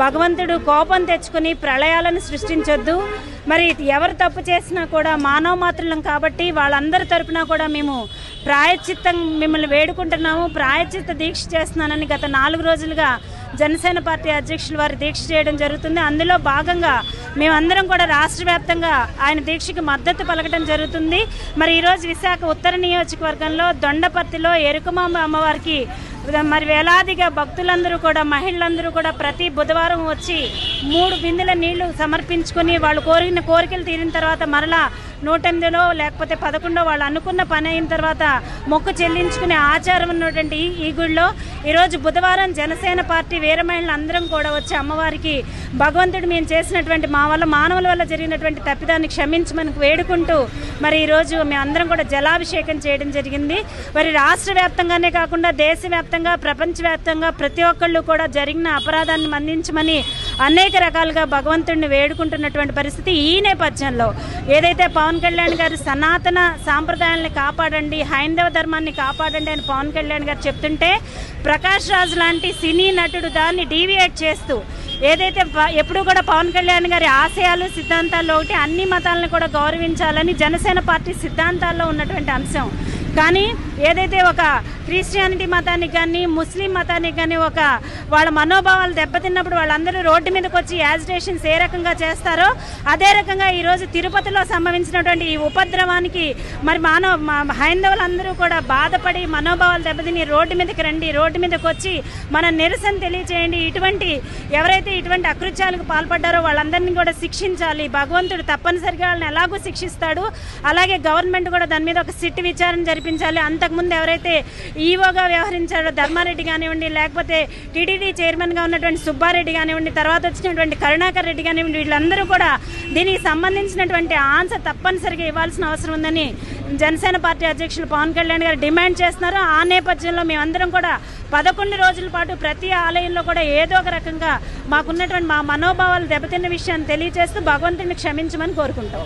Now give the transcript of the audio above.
భగవంతుడు కోపం తెచ్చుకుని ప్రళయాలను సృష్టించొద్దు. మరి ఎవరు తప్పు చేసినా కూడా మానవ మాత్రులం కాబట్టి వాళ్ళందరి తరపున కూడా మేము ప్రాయశ్చిత్తం మిమ్మల్ని వేడుకుంటున్నాము. ప్రాయశ్చిత్త దీక్ష చేస్తున్నానని గత 4 రోజులుగా జనసేన పార్టీ అధ్యక్షులు వారు దీక్ష చేయడం జరుగుతుంది. అందులో భాగంగా మేమందరం కూడా రాష్ట్ర వ్యాప్తంగా ఆయన దీక్షకి మద్దతు పలకడం జరుగుతుంది. మరి ఈరోజు విశాఖ ఉత్తర నియోజకవర్గంలో దొండపర్తిలో ఎరుకమాంబ అమ్మవారికి మరి వేలాదిగా భక్తులందరూ కూడా మహిళలందరూ కూడా ప్రతి బుధవారం వచ్చి 3 బిందెల నీళ్లు సమర్పించుకొని వాళ్ళు కోరిన కోరికలు తీరిన తర్వాత మరలా 108లో లేకపోతే 11 వాళ్ళు అనుకున్న పని అయిన తర్వాత మొక్కు చెల్లించుకునే ఆచారం ఉన్నటువంటి ఈ గుడిలో ఈరోజు బుధవారం జనసేన పార్టీ వీర మహిళలందరం కూడా వచ్చి అమ్మవారికి భగవంతుడు మేము చేసినటువంటి మా వల్ల మానవుల వల్ల జరిగినటువంటి తప్పిదాన్ని క్షమించమని వేడుకుంటూ మరి ఈరోజు మేమందరం కూడా జలాభిషేకం చేయడం జరిగింది. మరి రాష్ట్ర వ్యాప్తంగానే కాకుండా దేశవ్యాప్తంగా ప్రపంచవ్యాప్తంగా ప్రతి ఒక్కళ్ళు కూడా జరిగిన అపరాధాన్ని మన్నించమని అనేక రకాలుగా భగవంతుడిని వేడుకుంటున్నటువంటి పరిస్థితి. ఈ నేపథ్యంలో ఏదైతే పవన్ కళ్యాణ్ గారు సనాతన సాంప్రదాయాలను కాపాడండి, హైందవ ధర్మాన్ని కాపాడండి అని పవన్ కళ్యాణ్ గారు చెప్తుంటే ప్రకాష్ రాజ్ లాంటి సినీ నటుడు దాన్ని డీవియేట్ చేస్తూ ఏదైతే ఎప్పుడు కూడా పవన్ కళ్యాణ్ గారి ఆశయాలు సిద్ధాంతాల్లో ఒకటి అన్ని మతాలను కూడా గౌరవించాలని జనసేన పార్టీ సిద్ధాంతాల్లో ఉన్నటువంటి అంశం. కానీ ఏదైతే ఒక క్రిస్టియానిటీ మతానికి కానీ ముస్లిం మతానికి కానీ ఒక వాళ్ళ మనోభావాలు దెబ్బతిన్నప్పుడు వాళ్ళందరూ రోడ్డు మీదకి వచ్చి యాజిటేషన్స్ ఏ రకంగా చేస్తారో అదే రకంగా ఈరోజు తిరుపతిలో సంభవించినటువంటి ఈ ఉపద్రవానికి మరి హైందవులందరూ కూడా బాధపడి మనోభావాలు దెబ్బతిని రోడ్డు మీదకి రండి, రోడ్డు మీదకి వచ్చి మన నిరసన తెలియచేయండి. ఎవరైతే ఇటువంటి అకృత్యాలకు పాల్పడ్డారో వాళ్ళందరినీ కూడా శిక్షించాలి. భగవంతుడు తప్పనిసరిగా వాళ్ళని ఎలాగో శిక్షిస్తాడు. అలాగే గవర్నమెంట్ కూడా దాని మీద ఒక సిట్ విచారణ జరిపించాలి. అంతకుముందు ఎవరైతే ఈవోగా వ్యవహరించారో ధర్మారెడ్డి కానివ్వండి, లేకపోతే టీటీడీ చైర్మన్గా ఉన్నటువంటి సుబ్బారెడ్డి కానివ్వండి, తర్వాత వచ్చినటువంటి కరుణాకర్ రెడ్డి కానివ్వండి, వీళ్ళందరూ కూడా దీనికి సంబంధించినటువంటి ఆన్సర్ తప్పనిసరిగా ఇవ్వాల్సిన అవసరం ఉందని జనసేన పార్టీ అధ్యక్షులు పవన్ కళ్యాణ్ గారు డిమాండ్ చేస్తున్నారు. ఆ నేపథ్యంలో మేమందరం కూడా 11 రోజుల పాటు ప్రతి ఆలయంలో కూడా ఏదో ఒక రకంగా మాకున్నటువంటి మా మనోభావాలు దెబ్బతిన్న విషయాన్ని తెలియజేస్తూ భగవంతుడిని క్షమించమని కోరుకుంటాం.